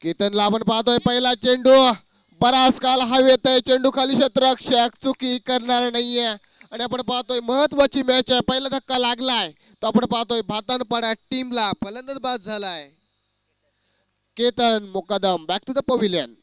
केतनला आपण पाहतोय पहिला चेंडू बराच काल हवेत आहे चेंडू खाली क्षेत्ररक्षक चुकी करणार नाहीये आणि आपण पाहतोय महत्वाची मॅच आहे पहिला धक्का लागलाय तो आपण पाहतोय भातानपाडा टीमला फलंदाज बाद झालाय Ketan Mukadam back to the pavilion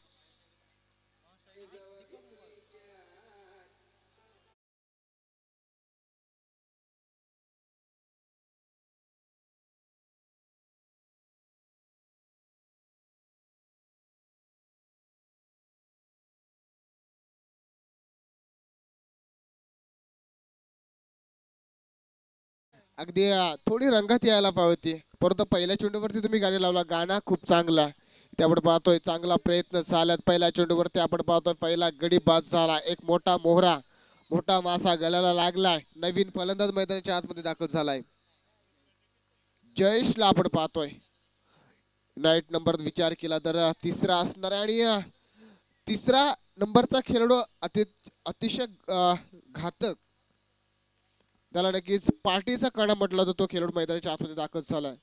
अगदी थोडी रंगत यायला पाहिजे परंतु पहिल्या चेंडूवरती तुम्ही गाणी लावला गाणं खूप चांगला आहे ते आपण पाहतोय चांगला प्रयत्न झालात पहिल्या चेंडूवरती आपण पाहतोय पहिला गडी बाद झाला एक मोठा मोहरा मोठा मासा गळ्याला लागलाय नवीन फलंदाज मैदानाच्या आतमध्ये दाखल झालाय जयेशला आपण पाहतोय नाईट नंबर विचार केला तर तिसरा असणार आहे आणि तिसरा नंबरचा खेळाडू अतिशय घातक त्याला नक्कीच पार्टीचा कणा म्हटलं तर तो खेळाडू मैदानाच्या आतमध्ये दाखल झालाय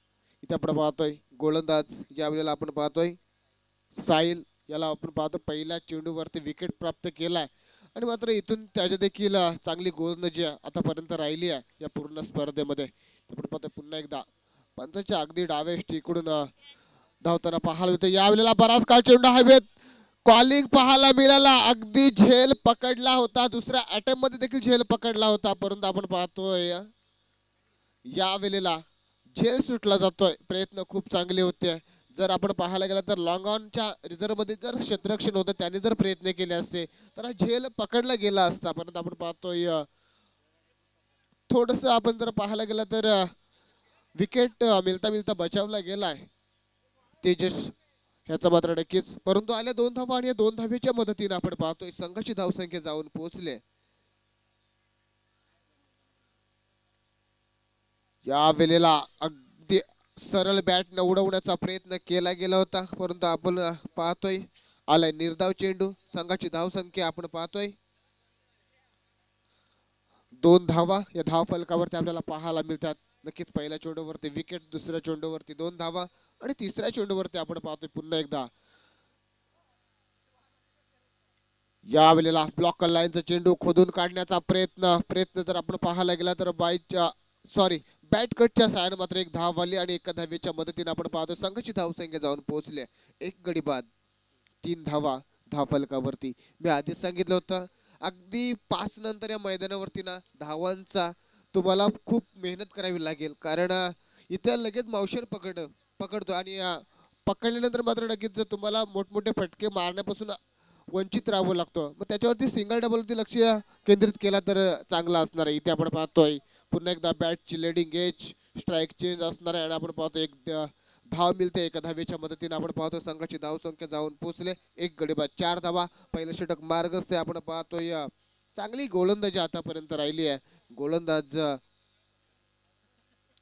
इथे आपण पाहतोय गोलंदाज ज्या वेळेला आपण पाहतोय साहिल याला आपण पाहतो पहिल्या चेंडूवरती विकेट प्राप्त केलाय आणि मात्र इथून त्याच्या देखील चांगली गोलंदाजी आतापर्यंत राहिली आहे या पूर्ण स्पर्धेमध्ये आपण पाहतोय पुन्हा एकदा पंचाच्या अगदी डावे इकडून धावताना पाहायला होतं यावेळेला बराच काळ चेंडू हवेत कॉलिंग पाहायला मिळाला अगदी झेल पकडला होता दुसऱ्या अटेम्प्ट मध्ये देखील झेल पकडला होता परंतु आपण पाहतोय या वेळेला झेल सुटला जातोय प्रयत्न खूप चांगले होते जर आपण पाहायला गेला तर लॉंग ऑनच्या रिझर्व मध्ये जर क्षेत्ररक्षण होतं त्याने जर प्रयत्न केले असते तर झेल पकडला गेला असता परंतु आपण पाहतोय थोडस आपण जर पाहायला गेला तर विकेट मिळता मिळता बचावला गेलाय तेजस ह्याचा मात्र नक्कीच परंतु आल्या 2 धावा आणि 2 धावेच्या मदतीने आपण पाहतोय संघाची धावसंख्या जाऊन पोहोचले या वेळेला अगदी सरळ बॅट न उडवण्याचा प्रयत्न केला गेला होता परंतु आपण पाहतोय आलाय निर्धाव चेंडू संघाची धावसंख्या आपण पाहतोय 2 धावा या धाव फलकावरती आपल्याला पाहायला मिळतात नक्कीच पहिल्या चेंडूवरती विकेट दुसऱ्या चेंडूवरती 2 धावा आणि तिसऱ्या चेंडूवरती आपण पाहतोय पुन्हा एकदा या वेळेला ब्लॉक लाईनचा चेंडू खोदून काढण्याचा प्रयत्न जर आपण पाहायला गेला तर बॅट कटच्या साहाय्याने मात्र एक धाव आली आणि एका धावेच्या मदतीने आपण पाहतो संघाची धावसंख्या जाऊन पोहोचली एक गडी बाद 3 धावा धाव फलकावरती मी आधीच सांगितलं होतं अगदी 5 नंतर या मैदानावरती ना धावांचा तुम्हाला खूप मेहनत करावी लागेल कारण इथे लगेच मावशेर पकडतो आणि पकडल्यानंतर मात्र नक्कीच तुम्हाला मोठमोठे फटके मारण्यापासून वंचित राहावं लागतं मग त्याच्यावरती सिंगल डबलवरती लक्ष केंद्रित केला तर चांगला असणार आहे इथे आपण पाहतोय पुन्हा एकदा बॅटची लेडिंग एज स्ट्राईक चेंज असणार आहे आणि आपण पाहतो एक धाव मिळते एका धावेच्या मदतीने आपण पाहतो संघाची धावसंख्या जाऊन पोहोचले एक गडी बाद 4 धावा पहिलं षटक मार्गस्थ आपण पाहतोय चांगली गोलंदाजी आतापर्यंत राहिली आहे गोलंदाज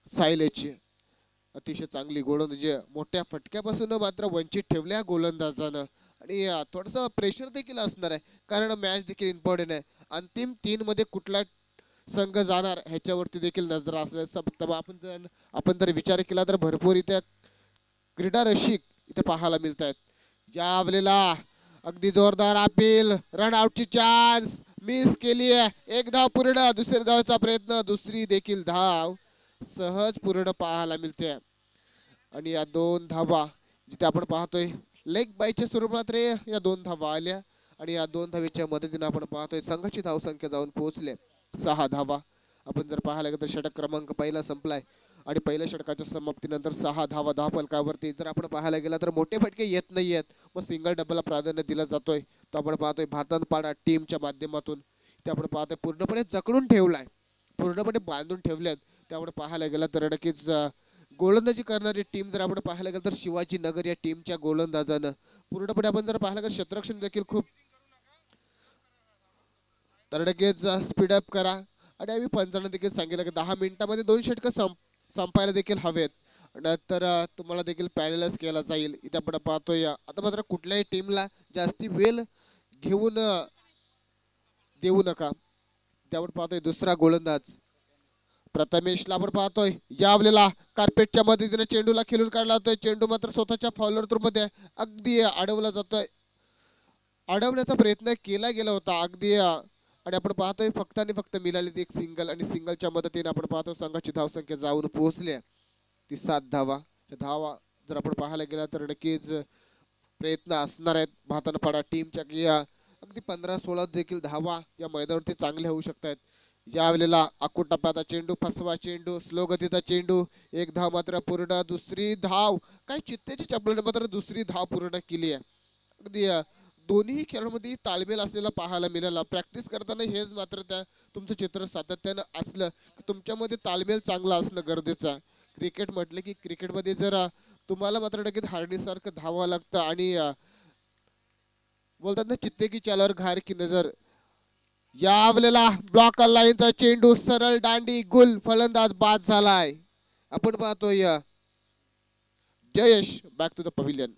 सायलेची अतिशय चांगली गोलंदाजी मोठ्या फटक्यापासून मात्र वंचित ठेवल्या गोलंदाजानं आणि थोडंसं प्रेशर देखील असणार आहे कारण मॅच देखील इम्पॉर्टंट आहे अंतिम 3 मध्ये कुठला संघ जाणार ह्याच्यावरती देखील नजर असल्याचं आपण जर विचार केला तर भरपूर इथे क्रीडा रसिक इथे पाहायला मिळत आहेत या वेळेला अगदी जोरदार अपील रन आउटची चान्स मिस केली आहे एक धाव पूर्ण दुसऱ्या धावचा प्रयत्न दुसरी देखील धाव सहज पूर्ण पाहायला मिळते आणि या 2 धावा जिथे आपण पाहतोय लेग बायच्या स्वरूपात या 2 धावा आल्या आणि या 2 धावेच्या मदतीने आपण पाहतोय संघाची धावसंख्या जाऊन पोहोचले 6 धावा आपण जर पाहायला गेलं तर षटक क्रमांक पहिला संपलाय आणि पहिल्या षटकाच्या समाप्तीनंतर 6 धावा धाव फलकावरती जर आपण पाहायला गेला तर मोठे फटके येत नाही आहेत मग सिंगल डबलला प्राधान्य दिलं जातोय तो आपण पाहतोय भातानपाडा टीमच्या माध्यमातून ते आपण पाहतोय पूर्णपणे जकडून ठेवलाय पूर्णपणे बांधून ठेवल्यात ते आपण पाहायला गेला तर नक्कीच गोलंदाजी करणारी टीम जर आपण पाहायला गेलं तर शिवाजी नगर या टीमच्या गोलंदाजानं पूर्णपणे आपण जर पाहायला गेलं क्षेत्ररक्षण देखील खूप तर नक्कीच स्पीडअप करा आणि आम्ही पंचांना देखील सांगितलं की 10 मिनिटांमध्ये 2 षटकं संपायला देखील हवेत नंतर तुम्हाला देखील पॅनलाइज केला जाईल इथे आपण पाहतोय आता मात्र कुठल्याही टीमला जास्ती वेळ घेऊन देऊ नका त्यावर पाहतोय दुसरा गोलंदाज प्रथमेशला आपण पाहतोय यावलेला कार्पेटच्या मदतीने चेंडूला खेळून काढला जातोय. चेंडू मात्र स्वतःच्या फॉलोअर मध्ये अगदी अडवला जातोय. अडवण्याचा प्रयत्न केला गेला होता अगदी आणि आपण पाहतोय फक्त आणि फक्त मिळाली ती एक सिंगल आणि सिंगलच्या मदतीने आपण पाहतो संघाची धावसंख्या जाऊन पोहोचली ती 7 धावा. धावा जर आपण पाहायला गेला तर नक्कीच प्रयत्न असणार आहेत भातनपाडा टीमच्या की अगदी 15-16 देखील धावा या मैदानावरती चांगले होऊ शकतात. यावेळेला आखूड टप्प्याचा चेंडू फसवा चेंडू स्लो गतीचा चेंडू एक धाव मात्र पूर्ण दुसरी धाव काय चित्तेची चपल्याने मात्र दुसरी धाव पूर्ण केली आहे. अगदी दोन्ही खेळामध्ये ताळमेल असलेला पाहायला मिळाला. प्रॅक्टिस करताना हेच मात्र त्या तुमचं चित्र सातत्यानं असलं की तुमच्यामध्ये ताळमेल चांगला असणं गरजेचं आहे. क्रिकेट म्हटलं की क्रिकेटमध्ये जर तुम्हाला मात्र नक्कीच हार्डीसारखं धावावं लागतं आणि बोलतात ना चित्ते की चालावर घार की नजर. यावेळेला ब्लॉक लाईनचा चेंडू सरळ दांडी गुल फलंदाज बाद झालाय. आपण पाहतोय Jayesh back to the pavilion.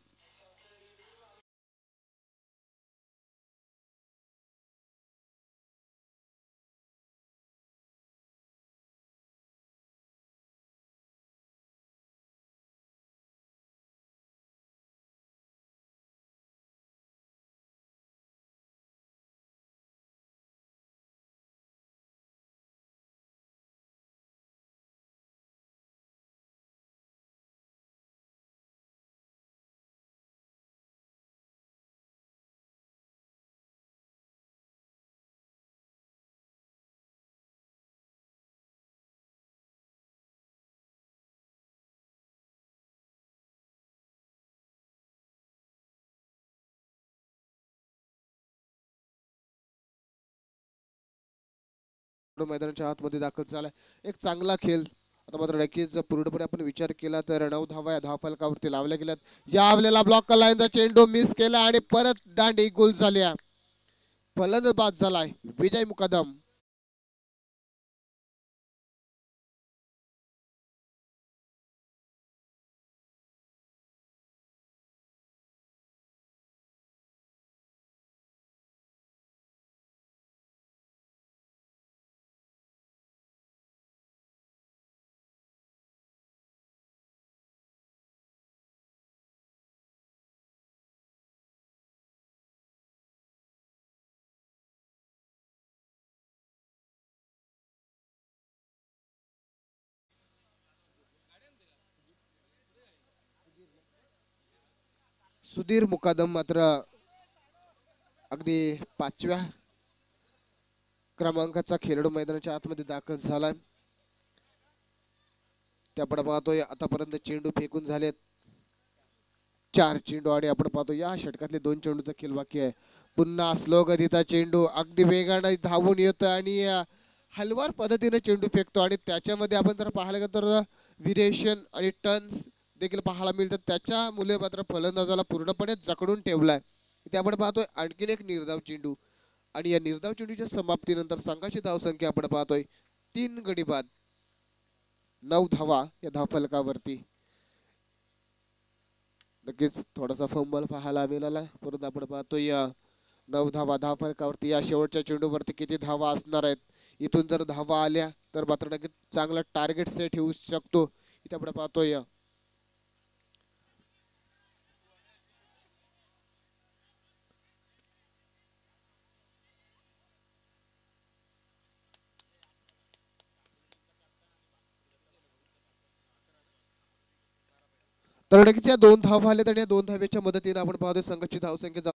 मैदानाच्या आतमध्ये दाखल झालाय एक चांगला खेळ. आता मात्र नक्कीच पूर्णपणे आपण विचार केला तर 9 धावा या धावफलकावरती लावल्या गेल्यात. यावेळेला ब्लॉक लाईनचा चेंडू मिस केला आणि परत दांडी गोल झाल्या. फलंदाज बाद झालाय विजय मुकादम. सुधीर मुकादम मात्र अगदी 5व्या क्रमांकाचा खेळाडू मैदानाच्या आतमध्ये दाखल झाला. त्यापुढे पाहतोय आतापर्यंत चेंडू फेकून झालेत 4 चेंडू आणि आपण पाहतो या षटकातले 2 चेंडूचा खेळ बाकी आहे. पुन्हा स्लो गतीचा चेंडू अगदी वेगाने धावून येतो आणि हलवार पद्धतीने चेंडू फेकतो आणि त्याच्यामध्ये आपण जर पाहायला गेलो तर व्हेरिएशन आणि टर्न्स देखील पाहायला मिळतात. त्याच्यामुळे मात्र फलंदाजाला पूर्णपणे जकडून ठेवलाय. इथे आपण पाहतोय आणखीन एक निर्धाव चेंडू आणि या निर्धाव चेंडूच्या समाप्तीनंतर संघाची धावसंख्या आपण पाहतोय 3 गडी बाद 9 धावा या धावफलकावरती. नक्कीच थोडासा फंबल पाहायला मिळाला परंतु आपण पाहतोय 9 धावा धावफलकावरती. या शेवटच्या चेंडूवरती किती धावा असणार आहेत. इथून जर धावा आल्या तर मात्र नक्कीच चांगला टार्गेट सेट होऊ शकतो. इथे आपण पाहतोय तर नक्कीच या 2 धावा आल्या आणि या 2 धावेच्या मदतीने आपण पाहतोय संघाची धावसंख्या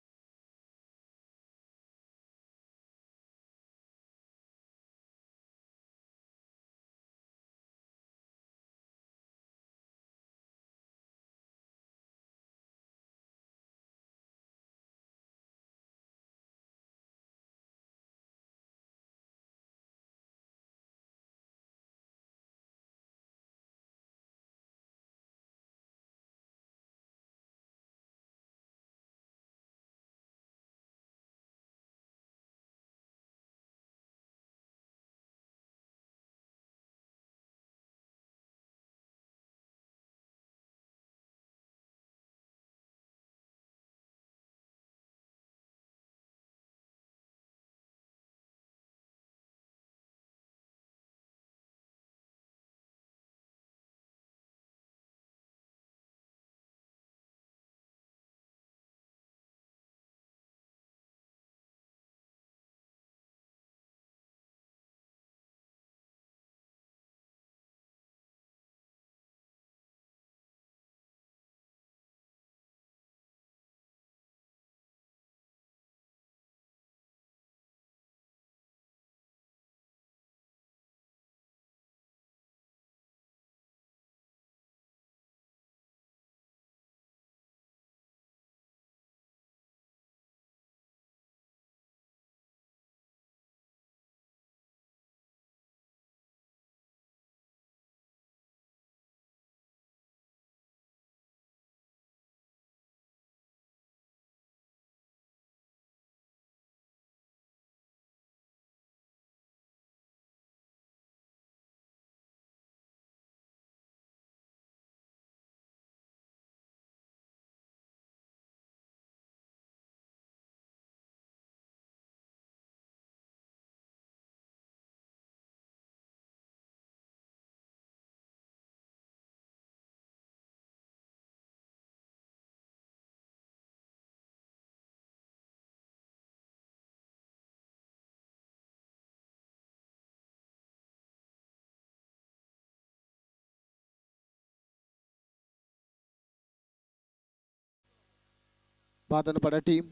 भातनपाडा टीम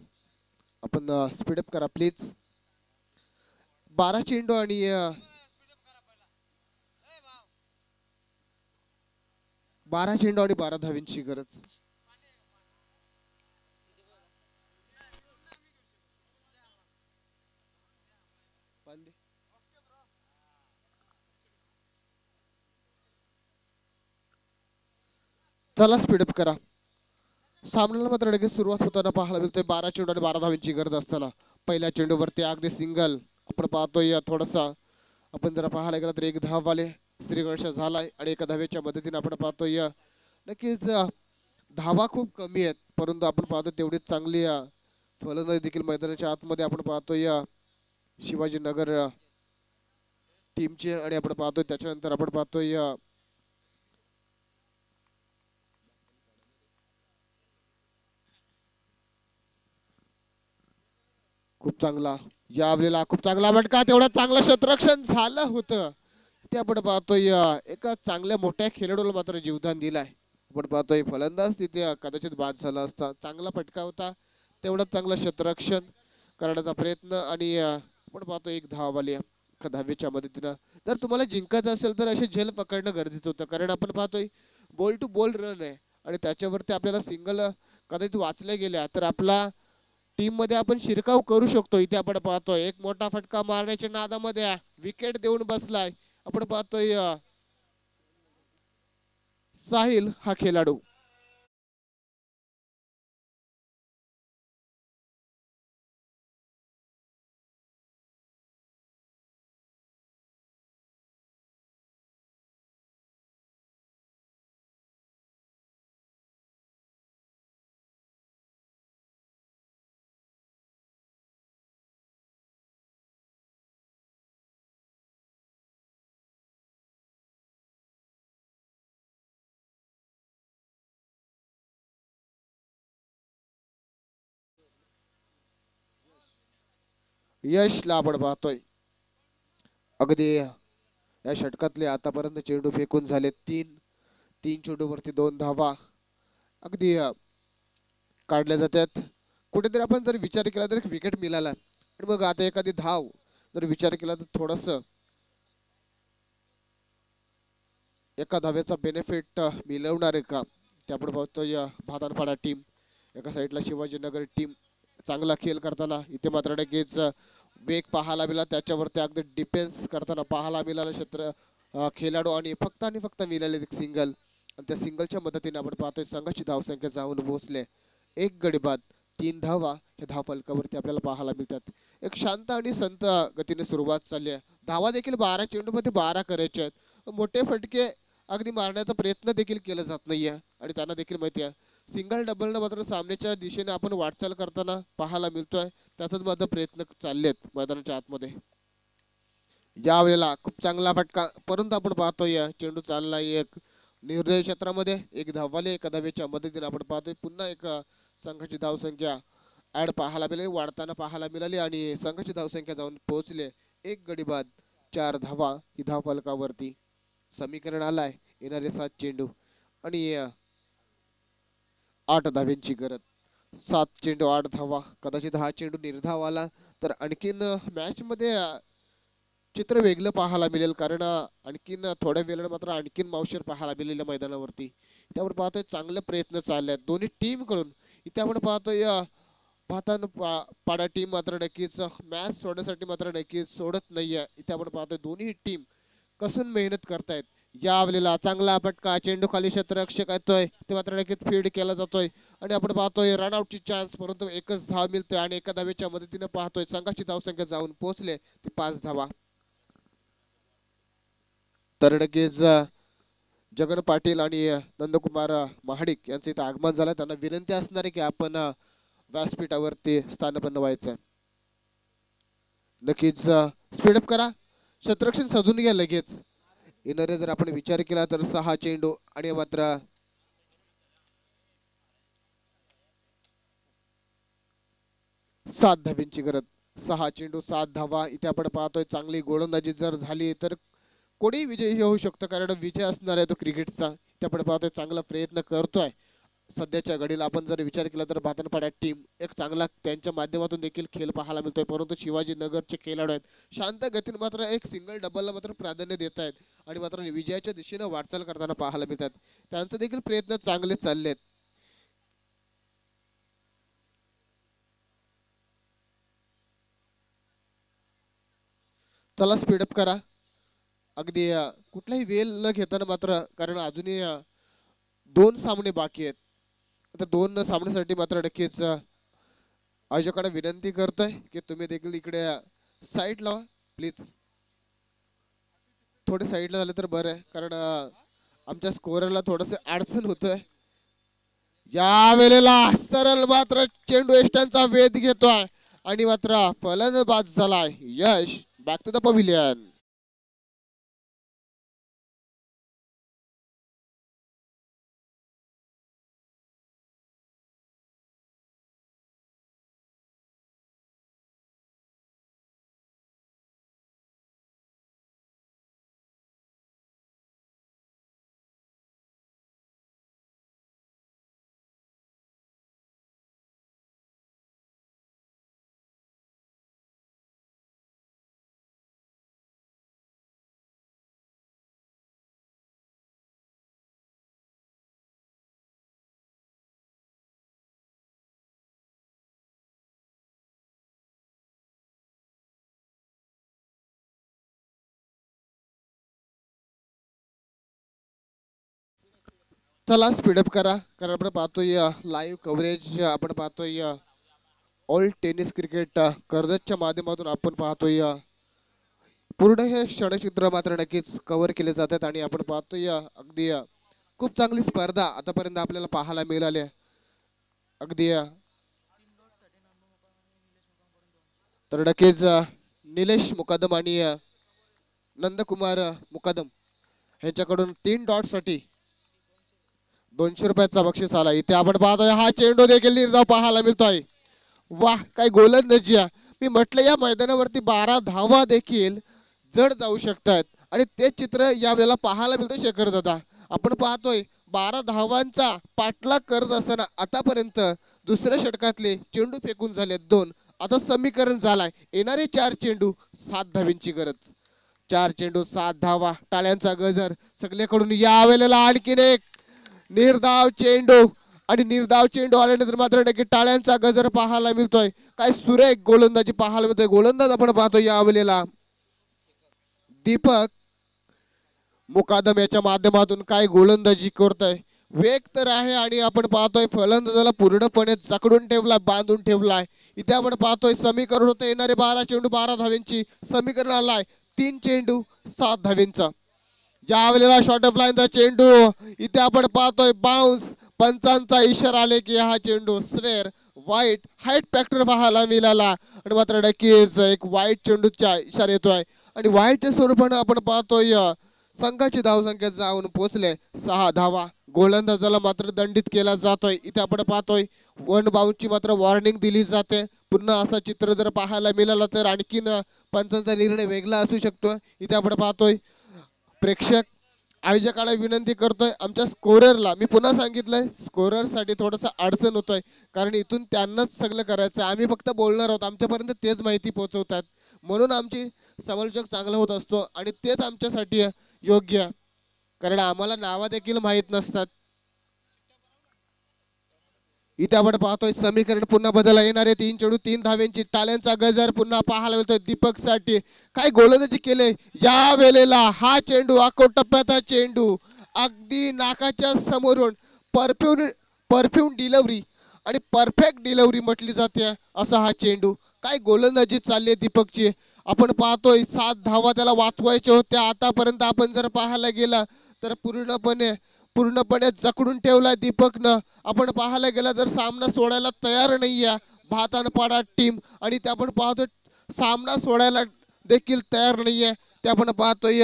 आपण स्पीडअप करा प्लीज. 12 चेंडू आणि 12 चेंडू आणि 12 धावींची गरज. चला स्पीडअप करा. सामन्याला मात्र लगेच सुरुवात होताना पाहायला मिळतोय 12 चेंडू आणि 12 धावांची गरज असताना पहिल्या चेंडूवरती अगदी सिंगल आपण पाहतोय. थोडासा आपण जरा पाहायला गेला तर एक धाववाले श्रीगणेश झालाय आणि एका धावेच्या मदतीने आपण पाहतोय. नक्कीच धावा खूप कमी आहेत परंतु आपण पाहतो तेवढीच चांगली फलंदाजी देखील मैदानाच्या आतमध्ये आपण पाहतोय शिवाजीनगर टीमचे. आणि आपण पाहतोय त्याच्यानंतर आपण पाहतोय खूप चांगला यावेळेला खूप चांगला फटका. तेवढा चांगलं क्षेत्ररक्षण झालं होतं ते आपण पाहतोय. एका चांगल्या मोठ्या खेळाडूला मात्र जीवदान दिलाय. आपण पाहतोय फलंदाज तिथे कदाचित बाद झाला असता. चांगला फटका होता तेवढंच चांगलं क्षेत्ररक्षण करण्याचा प्रयत्न आणि आपण पाहतो एक धाववाली धावेच्या मदतीनं. जर तुम्हाला जिंकायचं असेल तर असे झेल पकडणं गरजेचं होतं कारण आपण पाहतोय बॉल टू बॉल रन आहे आणि त्याच्यावरती आपल्याला सिंगल कदाचित वाचल्या गेल्या तर आपला टीम मध्ये आपण शिरकाव करू शकतो. इथे आपण पाहतोय एक मोठा फटका मारण्याच्या नादामध्ये विकेट देऊन बसलाय. आपण पाहतोय साहिल हा खेळाडू. यशला आपण पाहतोय अगदी या षटकातले आतापर्यंत चेंडू फेकून झाले 3 चेंडूवरती 2 धावा अगदी काढल्या जातात. कुठेतरी आपण जर विचार केला तर विकेट मिळाला आणि मग आता एखादी धाव जर विचार केला तर थोडस एका धावेचा बेनिफिट मिळवणार आहे का ते आपण पाहतोय. भातनपाडा टीम एका साईडला शिवाजीनगर टीम चांगला खेळ करताना इथे मात्र नक्कीच वेग पाहायला मिळाला. त्याच्यावरती अगदी डिफेन्स करताना पाहायला मिळालं क्षेत्र खेळाडू आणि फक्त मिळाले एक सिंगल आणि त्या सिंगलच्या मदतीने आपण पाहतोय संघाची धावसंख्या जाऊन पोहोचले 1 गडी बाद 3 धावा हे धावफलकावरती आपल्याला पाहायला मिळतात. एक शांत आणि संत गतीने सुरुवात चालली आहे. धावा देखील 12 चेंडूमध्ये 12 करायचे आहेत. मोठे फटके अगदी मारण्याचा प्रयत्न देखील केला जात नाहीये आणि त्यांना देखील माहिती आहे सिंगल डबलनं मात्र सामन्याच्या दिशेने आपण वाटचाल करताना पाहायला मिळतोय. त्याचाच माझा प्रयत्न चाललेत मैदानाच्या आतमध्ये. यावेळेला खूप चांगला फटका परंतु आपण पाहतोय चेंडू चाललाय एक निर्दय क्षेत्रामध्ये एक धाववाले एका धावेच्या मदतीने आपण पाहतोय पुन्हा एक संघाची धावसंख्या ऍड पाहायला मिळाली वाढताना पाहायला मिळाली आणि संघाची धावसंख्या जाऊन पोहोचले 1 गडी बाद 4 धावा ही धावफलकावरती समीकरण आलाय. येणारे 7 चेंडू आणि 8 धाव्यांची गरज. 7 चेंडू 8 धावा कदाचित हा चेंडू निर्धाव आला तर आणखीन मॅच मध्ये चित्र वेगळं पाहायला मिळेल कारण आणखीन थोड्या वेळाने मात्र आणखीन मावशेर पाहायला मिळेल मैदानावरती. त्यावर पाहतोय चांगले प्रयत्न चालले आहेत दोन्ही टीम कडून. इथे आपण पाहतोय भातनपाडा टीम मात्र नक्कीच मॅच सोडण्यासाठी मात्र नक्कीच सोडत नाहीये. इथे आपण पाहतोय दोन्ही टीम कसून मेहनत करतायत. यावेळेला चांगला फटका चेंडू खाली क्षेत्ररक्षक येतोय ते मात्र नक्कीच फीड केला जातोय आणि आपण पाहतोय रनआउटची चान्स परंतु एकच धाव मिळतोय आणि एका धावेच्या मदतीने पाहतोय संघाची धावसंख्या जाऊन पोहोचले ते 5 धावा. तर नक्कीच जगन पाटील आणि नंदकुमार महाडिक यांचं इथं आगमन झालं. त्यांना विनंती असणार आहे की आपण व्यासपीठावरती स्थानपन्न व्हायचं. नक्कीच स्पीडअप करा क्षेत्ररक्षण सजून घ्या लगेच. येणारे जर आपण विचार केला तर 6 चेंडू आणि मात्र 7 धाव्यांची गरज. 6 चेंडू 7 धावा. इथे आपण पाहतोय चांगली गोलंदाजी जर झाली तर कोणी विजयी होऊ शकतो कारण विजय असणार आहे तो क्रिकेटचा. इथे आपण पाहतोय चांगला प्रयत्न करतोय सध्याच्या घडीला आपण जर विचार केला तर भातनपाड्या टीम एक चांगला त्यांच्या माध्यमातून देखील खेळ पाहायला मिळतोय, परंतु शिवाजीनगरचे खेळाडू आहेत शांत गतीने मात्र एक सिंगल डबलला मात्र प्राधान्य देत आहेत आणि मात्र विजयाच्या दिशेने वाटचाल करताना पाहायला मिळतात. त्यांचे देखील प्रयत्न चांगले चाललेत. चला स्पीडअप करा अगदी कुठलाही वेळ न घेताना मात्र, कारण अजूनही 2 सामने बाकी आहेत. आता 2 सामन्यासाठी मात्र नक्कीच आयोजकांना विनंती करतोय की तुम्ही देखील इकडे साईड लावा प्लीज. थोडे साईडला झाले तर बरं आहे, कारण आमच्या स्कोररला थोडंसं अडचण होतंय. या वेळेला सरळ मात्र चेंडू यष्टांचा वेध घेतोय आणि मात्र फलंदाज झालाय Yash. Back to the pavilion. चला स्पीडअप करा, कारण आपण पाहतोय लाईव्ह कव्हरेज, आपण पाहतोय ऑल टेनिस क्रिकेट कर्जतच्या माध्यमातून आपण पाहतोय पूर्ण हे क्षणचित्र मात्र नक्कीच कव्हर केले जातात आणि आपण पाहतोय अगदी खूप चांगली स्पर्धा आतापर्यंत आपल्याला पाहायला मिळाली. अगदी तर नक्कीच निलेश मुकादम आणि नंदकुमार मुकादम यांच्याकडून 3 डॉटसाठी 200 रुपयाचा बक्षीस आला. इथे आपण पाहतोय हा चेंडू देखील निर्धाव पाहायला मिळतोय. वाह, काय गोलंदाजी. मी म्हटलं या मैदानावरती 12 धावा देखील जड जाऊ शकतात आणि ते चित्र यावेळेला पाहायला मिळतं. शेखर दादा, आपण पाहतोय 12 धावांचा पाठलाग करत असताना आतापर्यंत दुसऱ्या षटकातले चेंडू फेकून झाले 2. आता समीकरण झालाय येणारे 4 चेंडू 7 धावींची गरज. 4 चेंडू 7 धावा, टाळ्यांचा गजर सगळ्याकडून. या वेळेला आणखीन एक निर्धाव चेंडू आणि निर्धाव चेंडू आल्यानंतर मात्र नक्की टाळ्यांचा गजर पाहायला मिळतोय. काय सुरेख गोलंदाजी पाहायला मिळतोय. गोलंदाज आपण पाहतोय या वेळेला दीपक मुकादम याच्या माध्यमातून काय गोलंदाजी करतोय. वेग तर आहे आणि आपण पाहतोय फलंदाजाला पूर्णपणे जकडून ठेवलाय, बांधून ठेवलाय. इथे आपण पाहतोय समीकरण होतं येणारे 12 चेंडू 12 धावेंची. समीकरण आलाय 3 चेंडू 7 धावेंचा. या वेळेला शॉर्ट ऑफ लाईनचा चेंडू, इथे आपण पाहतोय बाउन्स. पंचांचा इशारा आले की हा चेंडू स्वेअर वाईट हाईट फॅक्टर पाहायला मिळाला आणि मात्र नक्कीच एक वाईट चेंडूचा इशारा येतोय आणि वाईटच्या स्वरूपाने आपण पाहतोय संघाची धावसंख्या जाऊन पोहोचले 6 धावा. गोलंदाजाला मात्र दंडित केला जातोय. इथे आपण पाहतोय 1 बाउन्सची मात्र वॉर्निंग दिली जाते. पुन्हा असं चित्र जर पाहायला मिळालं तर आणखीन पंचांचा निर्णय वेगळा असू शकतो. इथे आपण पाहतोय प्रेक्षक आयोजकाला विनंती करतोय आमच्या स्कोररला, मी पुन्हा सांगितलंय स्कोररसाठी थोडंसं अडचण होतोय, कारण इथून त्यांनाच सगळं करायचं, आम्ही फक्त बोलणार आहोत, आमच्यापर्यंत तेच माहिती पोहोचवतात. म्हणून आमची समालोचक चांगला होत असतो आणि तेच आमच्यासाठी योग्य, कारण आम्हाला नावा देखील माहीत नसतात. इथे आपण पाहतोय समीकरण पुन्हा बदलला येणारे 3 चेंडू 3 धावेंची. टाळ्यांचा गजर पुन्हा पाहायला मिळतोय दीपक साठी. काय गोलंदाजी केले या वेळेला. हा चेंडू आखो टप्प्याचा चेंडू अगदी नाकाच्या समोरून परफ्यूम डिलिव्हरी आणि परफेक्ट डिलिव्हरी म्हटली जाते असा हा चेंडू. काय गोलंदाजी चालली दीपकची. आपण पाहतोय 7 धावा त्याला वाचवायच्या होत्या. आतापर्यंत आपण जर पाहायला गेला तर पूर्णपणे जकडून ठेवलाय दीपकनं. आपण पाहायला गेला तर सामना सोडायला तयार नाहीये भातनपाडा टीम आणि ते आपण पाहतोय सामना सोडायला देखील तयार नाहीये. ते आपण पाहतोय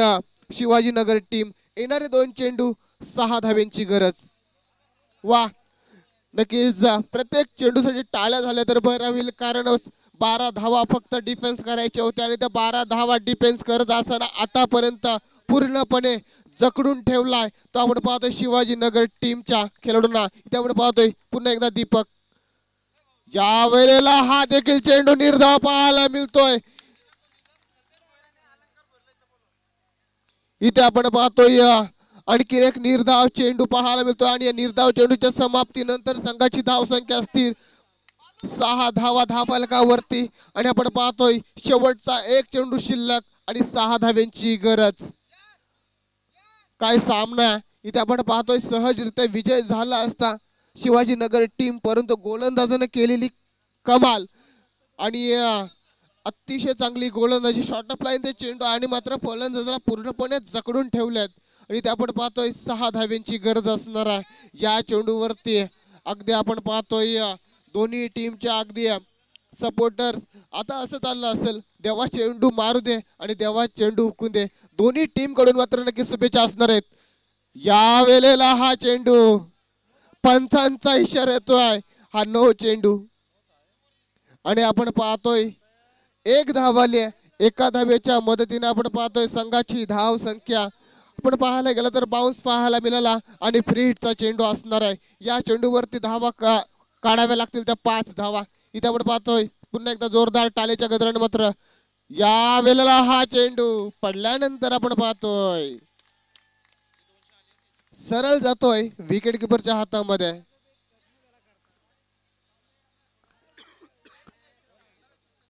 शिवाजीनगर टीम. येणारे 2 चेंडू 6 धावेंची गरज. वा, नक्कीच प्रत्येक चेंडूसाठी टाळ्या झाल्या तर बरं होईल, कारण 12 धावा फक्त डिफेन्स करायच्या होत्या आणि त्या 12 धावा डिफेन्स करत असताना आतापर्यंत पूर्णपणे जकडून ठेवलाय तो आपण पाहतोय शिवाजीनगर टीमच्या खेळाडूंना. इथे आपण पाहतोय पुन्हा एकदा दीपक. या वेळेला हा देखील चेंडू निर्धाव पाहायला मिळतोय. इथे आपण पाहतोय आणखी एक निर्धाव चेंडू पाहायला मिळतोय आणि या निर्धाव चेंडूच्या समाप्तीनंतर संघाची धावसंख्या असतील 6 धावा धावफलकावरती आणि आपण पाहतोय शेवटचा एक चेंडू शिल्लक आणि 6 धाव्यांची गरज. काय सामना इथे आपण पाहतोय सहजरित्या विजय झाला असता शिवाजीनगर टीम, परंतु गोलंदाजाने केलेली कमाल आणि अतिशय चांगली गोलंदाजी शॉर्ट ऑफ लाईन ते चेंडू आणि मात्र फलंदाजाला पूर्णपणे जकडून ठेवल्यात आणि ते आपण पाहतोय 6 धाव्यांची गरज असणार आहे या चेंडूवरती. अगदी आपण पाहतोय दोन्ही टीमच्या अगदी सपोर्टर्स आता असं चाललं असेल देवा चेंडू मारू दे आणि देवा चेंडू हुकून दे. दोन्ही टीम कडून मात्र नक्की शुभेच्छा असणार आहेत. या वेळेला हा चेंडू पंचांचा इशारा येतोय, हा नो चेंडू आणि आपण पाहतोय 1 धाव आली. एका धावेच्या मदतीने आपण पाहतोय संघाची धाव संख्या आपण पाहायला गेलं तर बाउन्स पाहायला मिळाला आणि फ्री हिटचा चेंडू असणार आहे. या चेंडूवरती धावा काढाव्या लागतील त्या 5 धावा. इथे आपण पाहतोय पुन्हा एकदा जोरदार टाळेच्या गजराने मात्र या वेळेला हा चेंडू पडल्यानंतर आपण पाहतोय सरळ जातोय विकेट किपरच्या हातामध्ये.